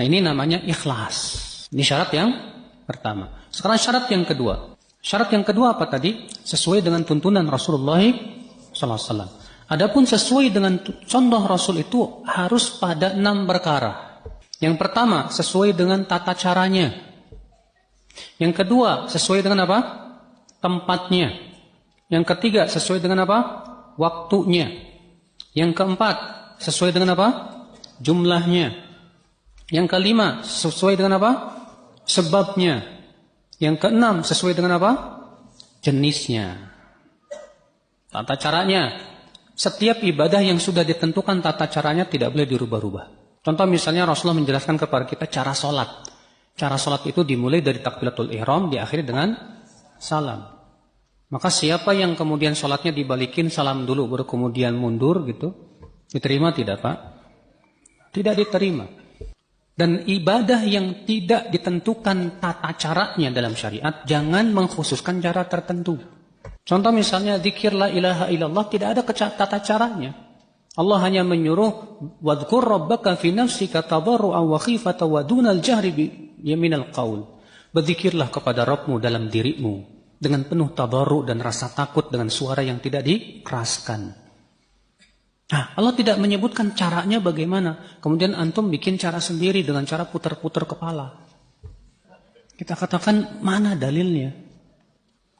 Nah, ini namanya ikhlas. Ini syarat yang pertama. Sekarang syarat yang kedua. Syarat yang kedua apa tadi? Sesuai dengan tuntunan Rasulullah SAW. Adapun sesuai dengan contoh Rasul itu harus pada 6 perkara. Yang pertama, sesuai dengan tata caranya. Yang kedua, sesuai dengan apa? Tempatnya. Yang ketiga, sesuai dengan apa? Waktunya. Yang keempat, sesuai dengan apa? Jumlahnya. Yang kelima, sesuai dengan apa? Sebabnya. Yang keenam, sesuai dengan apa? Jenisnya. Tata caranya. Setiap ibadah yang sudah ditentukan tata caranya tidak boleh dirubah-rubah. Contoh misalnya Rasulullah menjelaskan kepada kita cara sholat. Cara sholat itu dimulai dari takbiratul ihram, diakhiri dengan salam. Maka siapa yang kemudian sholatnya dibalikin salam dulu, baru kemudian mundur gitu, diterima tidak Pak? Tidak diterima. Dan ibadah yang tidak ditentukan tata caranya dalam syariat, jangan mengkhususkan cara tertentu. Contoh misalnya zikir la ilaha illallah, tidak ada tata caranya. Allah hanya menyuruh wadhkur rabbaka fi nafsika tadarruan wa khifatan wa dunal jahri minal qaul. Berzikirlah kepada Rabbmu dalam dirimu dengan penuh tadarru dan rasa takut dengan suara yang tidak dikeraskan. Nah, Allah tidak menyebutkan caranya bagaimana. Kemudian antum bikin cara sendiri dengan cara putar-putar kepala. Kita katakan mana dalilnya?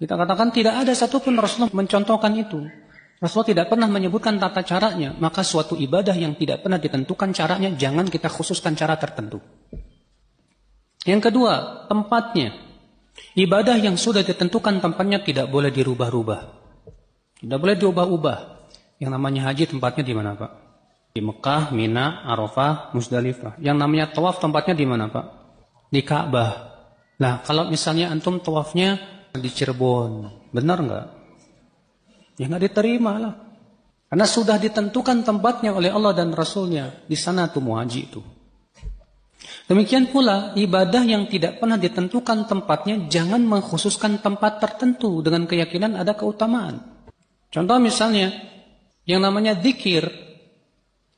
Kita katakan tidak ada satupun Rasulullah mencontohkan itu. Rasulullah tidak pernah menyebutkan tata caranya. Maka suatu ibadah yang tidak pernah ditentukan caranya, jangan kita khususkan cara tertentu. Yang kedua, tempatnya. Ibadah yang sudah ditentukan tempatnya tidak boleh dirubah-rubah. Tidak boleh diubah-ubah. Yang namanya haji tempatnya di mana Pak? Di Mekah, Mina, Arafah, Musdalifah. Yang namanya tawaf tempatnya di mana Pak? Di Ka'bah. Nah, kalau misalnya antum tawafnya di Cirebon, benar nggak? Ya nggak diterima lah. Karena sudah ditentukan tempatnya oleh Allah dan Rasulnya. Di sana tuh mau haji itu. Demikian pula ibadah yang tidak pernah ditentukan tempatnya, jangan mengkhususkan tempat tertentu dengan keyakinan ada keutamaan. Contoh misalnya, yang namanya zikir,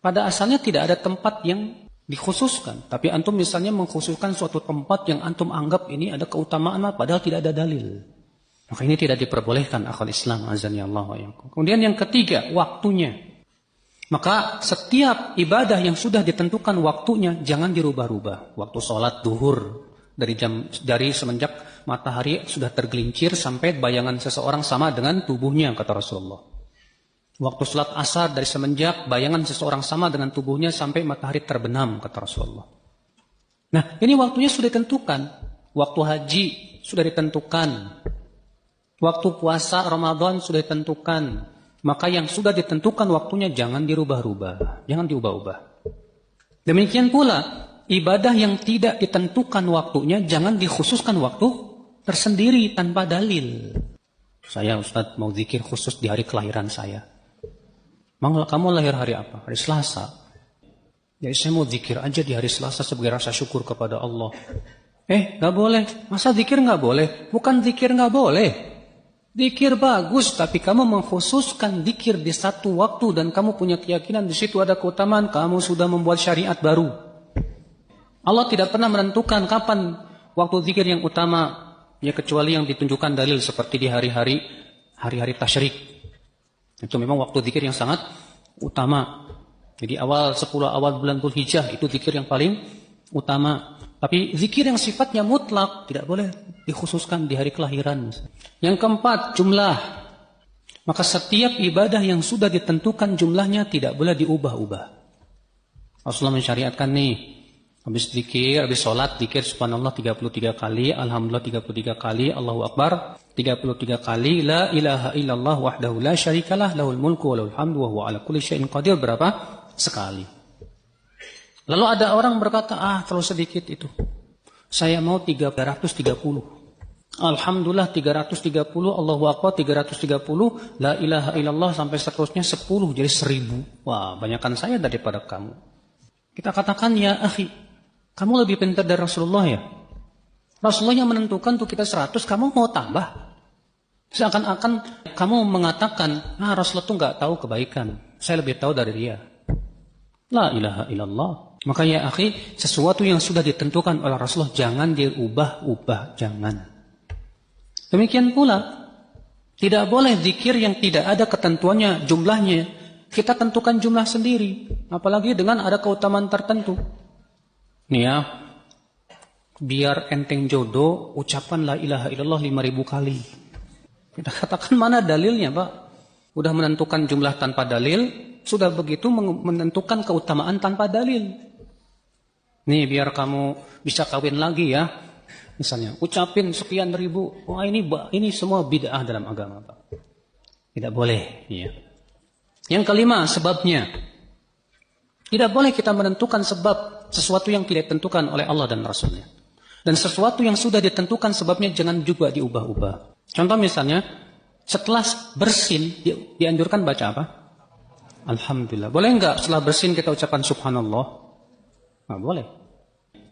pada asalnya tidak ada tempat yang dikhususkan. Tapi antum misalnya mengkhususkan suatu tempat yang antum anggap ini ada keutamaan, padahal tidak ada dalil. Maka ini tidak diperbolehkan akhwal Islam, azani Allah wa iyyakum. Kemudian yang ketiga, waktunya. Maka setiap ibadah yang sudah ditentukan waktunya jangan dirubah-rubah. Waktu sholat duhur dari semenjak matahari sudah tergelincir sampai bayangan seseorang sama dengan tubuhnya, kata Rasulullah. Waktu sholat asar dari semenjak bayangan seseorang sama dengan tubuhnya sampai matahari terbenam, kata Rasulullah. Nah, ini waktunya sudah ditentukan. Waktu haji sudah ditentukan. Waktu puasa Ramadan sudah ditentukan. Maka yang sudah ditentukan waktunya jangan dirubah-rubah. Jangan diubah-ubah. Demikian pula, ibadah yang tidak ditentukan waktunya jangan dikhususkan waktu tersendiri tanpa dalil. Saya Ustaz mau zikir khusus di hari kelahiran saya. Kamu lahir hari apa? Hari Selasa. Jadi saya mau zikir aja di hari Selasa sebagai rasa syukur kepada Allah. Gak boleh. Masa zikir gak boleh? Bukan zikir gak boleh. Zikir bagus, tapi kamu mengkhususkan zikir di satu waktu dan kamu punya keyakinan di situ ada keutamaan, kamu sudah membuat syariat baru. Allah tidak pernah menentukan kapan waktu zikir yang utama, ya kecuali yang ditunjukkan dalil seperti di hari-hari tasyrik. Itu memang waktu zikir yang sangat utama. Jadi 10 awal bulan Dzulhijjah itu zikir yang paling utama. Tapi zikir yang sifatnya mutlak tidak boleh dikhususkan di hari kelahiran. Yang keempat, jumlah. Maka setiap ibadah yang sudah ditentukan jumlahnya tidak boleh diubah-ubah. Rasulullah mensyariatkan nih, habis zikir, habis sholat, zikir subhanallah 33 kali, alhamdulillah 33 kali, Allahu Akbar 33 kali, la ilaha illallah wahdahu la syarikalah, lahul mulku wa lahul hamdu wa huwa ala kulli syai'in qadir. Berapa? Sekali. Lalu ada orang berkata, terlalu sedikit itu. Saya mau 330. Alhamdulillah 330, Allahu Akbar 330, la ilaha illallah sampai seterusnya 10, jadi 1000. Wah, banyakan saya daripada kamu. Kita katakan, ya akhi, kamu lebih pintar dari Rasulullah ya. Rasulullah yang menentukan untuk kita 100, kamu mau tambah. Seakan-akan kamu mengatakan, Rasulullah itu gak tahu kebaikan. Saya lebih tahu dari dia. La ilaha illallah. Maka ya akhi, sesuatu yang sudah ditentukan oleh Rasulullah jangan diubah-ubah, jangan. Demikian pula, tidak boleh zikir yang tidak ada ketentuannya, jumlahnya. Kita tentukan jumlah sendiri, apalagi dengan ada keutamaan tertentu. Nih ya, biar enteng jodoh, ucapan la ilaha illallah 5.000 kali. Kita katakan mana dalilnya, Pak? Udah menentukan jumlah tanpa dalil, sudah begitu menentukan keutamaan tanpa dalil. Nih biar kamu bisa kawin lagi ya. Misalnya ucapin sekian ribu. Wah ini semua bid'ah dalam agama, Pak. Tidak boleh, ya. Yang kelima, sebabnya. Tidak boleh kita menentukan sebab sesuatu yang tidak ditentukan oleh Allah dan Rasulnya. Dan sesuatu yang sudah ditentukan sebabnya jangan juga diubah-ubah. Contoh misalnya, setelah bersin dianjurkan baca apa? Alhamdulillah. Boleh enggak setelah bersin kita ucapan subhanallah? Nggak boleh.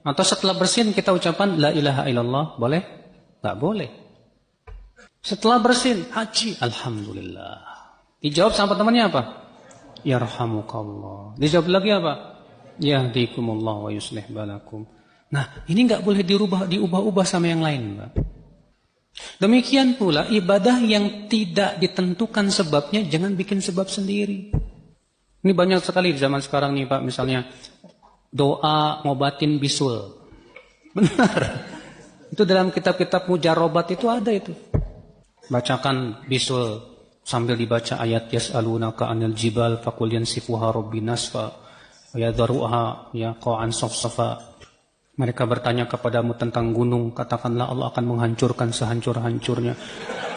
Atau setelah bersin kita ucapan la ilaha illallah, boleh? Nggak boleh. Setelah bersin haji, alhamdulillah. Dijawab sama temannya apa? Yarhamukallah. Dijawab lagi apa? Yahdikumullah wa yuslih balakum. Nah, ini nggak boleh diubah-ubah sama yang lain, Mbak. Demikian pula ibadah yang tidak ditentukan sebabnya jangan bikin sebab sendiri. Ini banyak sekali di zaman sekarang nih, Pak, misalnya doa ngobatin bisul. Benar. Itu dalam kitab-kitab mujarobat itu ada itu. Bacakan bisul sambil dibaca ayat yas'alunaka 'anil jibal faqul yansifuha rabbi nasfa wa yadharuha ya qa'an safsafa. Mereka bertanya kepadamu tentang gunung, katakanlah Allah akan menghancurkan sehancur-hancurnya.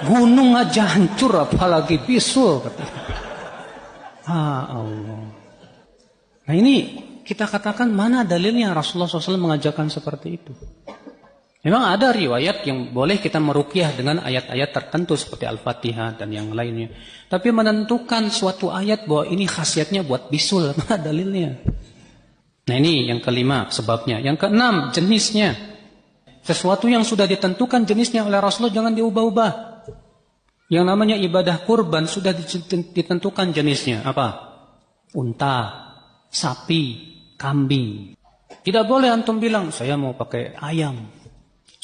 Gunung aja hancur apalagi bisul. Allah. Nah ini kita katakan mana dalilnya Rasulullah SAW mengajarkan seperti itu. Memang ada riwayat yang boleh kita meruqyah dengan ayat-ayat tertentu seperti Al-Fatihah dan yang lainnya. Tapi menentukan suatu ayat bahwa ini khasiatnya buat bisul, mana dalilnya? Nah ini yang kelima sebabnya. Yang keenam jenisnya. Sesuatu yang sudah ditentukan jenisnya oleh Rasulullah jangan diubah-ubah. Yang namanya ibadah kurban sudah ditentukan jenisnya. Apa? Unta, sapi, kambing. Tidak boleh antum bilang saya mau pakai ayam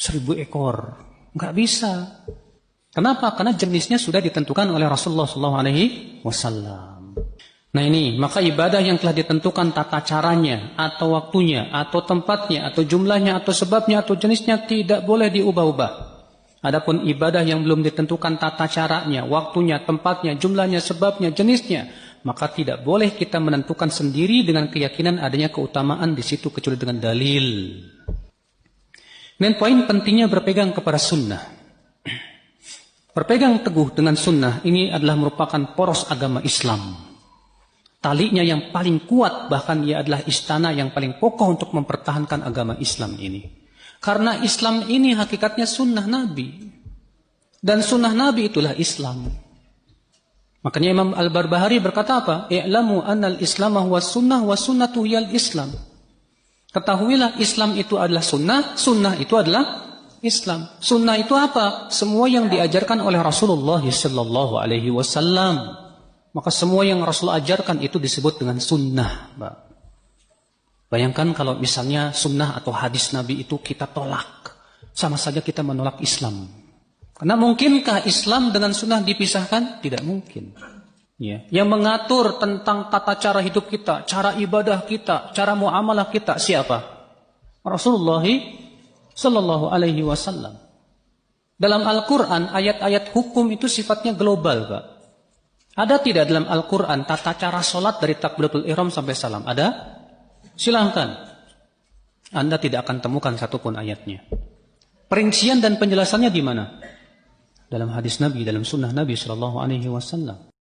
1000 ekor. Enggak bisa. Kenapa? Karena jenisnya sudah ditentukan oleh Rasulullah SAW. Nah ini, maka ibadah yang telah ditentukan tata caranya, atau waktunya, atau tempatnya, atau jumlahnya, atau sebabnya, atau jenisnya tidak boleh diubah-ubah. Adapun ibadah yang belum ditentukan tata caranya, waktunya, tempatnya, jumlahnya, sebabnya, jenisnya, maka tidak boleh kita menentukan sendiri dengan keyakinan adanya keutamaan di situ kecuali dengan dalil. Dan poin pentingnya berpegang kepada sunnah. Berpegang teguh dengan sunnah ini adalah merupakan poros agama Islam. Talinya yang paling kuat, bahkan ia adalah istana yang paling kokoh untuk mempertahankan agama Islam ini. Karena Islam ini hakikatnya sunnah Nabi. Dan sunnah Nabi itulah Islam. Makanya Imam Al-Barbahari berkata apa? I'lamu annal islamah wa sunnah wa sunnatu hiyal Islam. Ketahuilah Islam itu adalah sunnah, sunnah itu adalah Islam. Sunnah itu apa? Semua yang diajarkan oleh Rasulullah sallallahu alaihi wasallam. Maka semua yang Rasul ajarkan itu disebut dengan sunnah. Bayangkan kalau misalnya sunnah atau hadis Nabi itu kita tolak. Sama saja kita menolak Islam. Karena mungkinkah Islam dengan sunnah dipisahkan? Tidak mungkin. Ya. Yang mengatur tentang tata cara hidup kita, cara ibadah kita, cara muamalah kita, siapa? Rasulullah sallallahu alaihi wasallam. Dalam Al-Quran, ayat-ayat hukum itu sifatnya global, Pak. Ada tidak dalam Al-Quran tata cara sholat dari takbiratul ihram sampai salam? Ada? Silahkan. Anda tidak akan temukan satupun ayatnya. Perincian dan penjelasannya di mana? Dalam hadis Nabi, dalam sunnah Nabi SAW.